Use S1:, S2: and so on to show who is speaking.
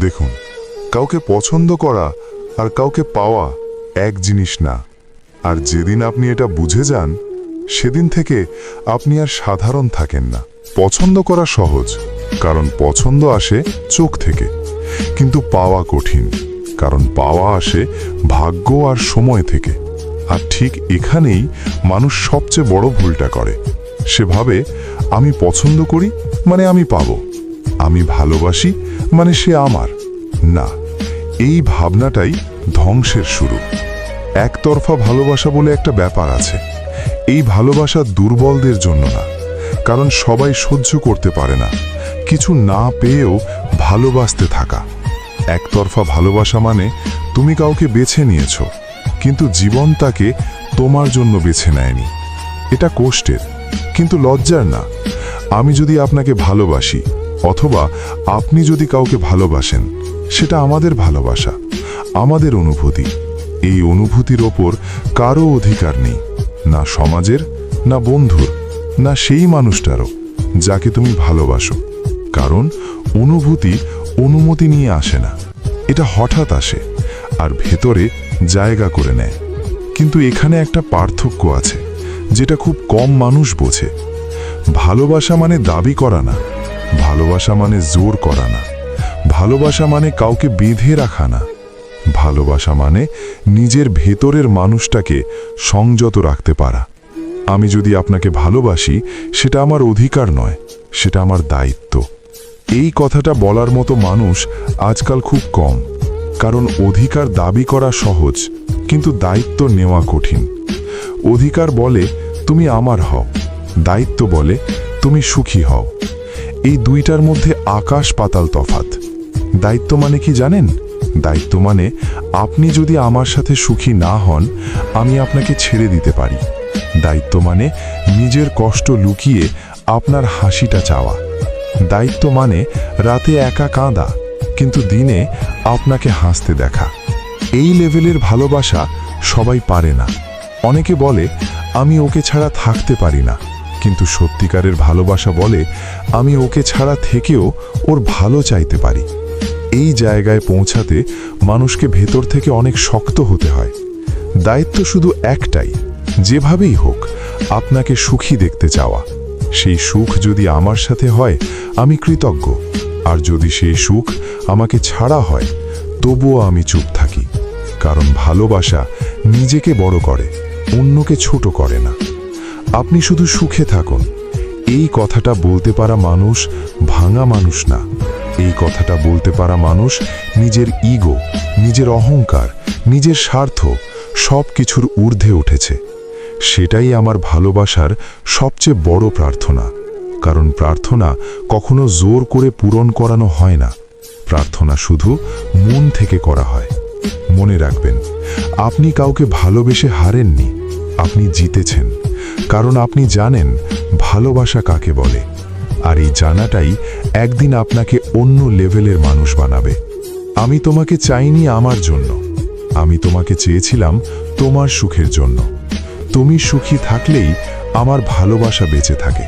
S1: দেখুন, কাউকে পছন্দ করা আর কাউকে পাওয়া এক জিনিস না। আর যেদিন আপনি এটা বুঝে যান, সেদিন থেকে আপনি আর সাধারণ থাকেন না। পছন্দ করা সহজ, কারণ পছন্দ আসে চোখ থেকে, কিন্তু পাওয়া কঠিন, কারণ পাওয়া আসে ভাগ্য আর সময় থেকে। আর ঠিক এখানেই মানুষ সবচেয়ে বড় ভুলটা করে। সে ভাবে, আমি পছন্দ করি মানে আমি পাবো, আমি ভালোবাসি মানে সে আমার। না, এই ভাবনাটাই ধ্বংসের শুরু। একতরফা ভালোবাসা বলে একটা ব্যাপার আছে। এই ভালোবাসা দুর্বলদের জন্য না, কারণ সবাই সহ্য করতে পারে না কিছু না পেয়েও ভালোবাসতে থাকা। একতরফা ভালোবাসা মানে তুমি কাউকে বেছে নিয়েছো, কিন্তু জীবন তাকে তোমার জন্য বেছে নেয়নি। এটা কষ্টের, কিন্তু লজ্জার না। আমি যদি আপনাকে ভালোবাসি অথবা আপনি যদি কাউকে ভালোবাসেন, সেটা আমাদের ভালোবাসা, আমাদের অনুভূতি। এই অনুভূতির ওপর কারো অধিকার নেই, না সমাজের, না বন্ধুর, না সেই মানুষটারও যাকে তুমি ভালোবাসো। কারণ অনুভূতি অনুমতি নিয়ে আসে না, এটা হঠাৎ আসে আর ভেতরে জায়গা করে নেয়। কিন্তু এখানে একটা পার্থক্য আছে, যেটা খুব কম মানুষ বোঝে। ভালোবাসা মানে দাবি করা না, ভালোবাসা মানে জোর করা না, ভালোবাসা মানে কাউকে বেঁধে রাখা না। ভালোবাসা মানে নিজের ভেতরের মানুষটাকে সংযত রাখতে পারা। আমি যদি আপনাকে ভালোবাসি, সেটা আমার অধিকার নয়, সেটা আমার দায়িত্ব। এই কথাটা বলার মতো মানুষ আজকাল খুব কম, কারণ অধিকার দাবি করা সহজ, কিন্তু দায়িত্ব নেওয়া কঠিন। অধিকার বলে তুমি আমার হও, দায়িত্ব বলে তুমি সুখী হও। এই দুইটার মধ্যে আকাশ পাতাল তফাৎ। দায়িত্ব মানে কি জানেন? দায়িত্ব মানে আপনি যদি আমার সাথে সুখী না হন, আমি আপনাকে ছেড়ে দিতে পারি। দায়িত্ব মানে নিজের কষ্ট লুকিয়ে আপনার হাসিটা চাওয়া। দায়িত্ব মানে রাতে একা কাঁদা, কিন্তু দিনে আপনাকে হাসতে দেখা। এই লেভেলের ভালোবাসা সবাই পারে না। অনেকে বলে, আমি ওকে ছাড়া থাকতে পারি না, কিন্তু সত্যিকারের ভালোবাসা বলে, আমি ওকে ছাড়া থেকেও ওর ভালো চাইতে পারি। এই জায়গায় পৌঁছাতে মানুষকে ভেতর থেকে অনেক শক্ত হতে হয়। দায়িত্ব শুধু একটাই, যেভাবেই হোক আপনাকে সুখী দেখতে চাওয়া। সেই সুখ যদি আমার সাথে হয়, আমি কৃতজ্ঞ। আর যদি সেই সুখ আমাকে ছাড়া হয়, তবুও আমি চুপ থাকি। কারণ ভালোবাসা নিজেকে বড় করে, অন্যকে ছোট করে না। আপনি শুধু সুখে থাকুন, এই কথাটা বলতে পারা মানুষ ভাঙা মানুষ না। এই কথাটা বলতে পারা মানুষ নিজের ইগো, নিজের অহংকার, নিজের স্বার্থ সব কিছুর ঊর্ধ্বে উঠেছে। সেটাই আমার ভালোবাসার সবচেয়ে বড় প্রার্থনা। কারণ প্রার্থনা কখনো জোর করে পূরণ করানো হয় না, প্রার্থনা শুধু মন থেকে করা হয়। মনে রাখবেন, আপনি কাউকে ভালোবেসে হারেননি, আপনি জিতেছেন। কারণ আপনি জানেন ভালোবাসা কাকে বলে। আর এই জানাটাই একদিন আপনাকে অন্য লেভেলের মানুষ বানাবে। আমি তোমাকে চাইনি আমার জন্য, আমি তোমাকে চেয়েছিলাম তোমার সুখের জন্য। তুমি সুখী থাকলেই আমার ভালোবাসা বেঁচে থাকে।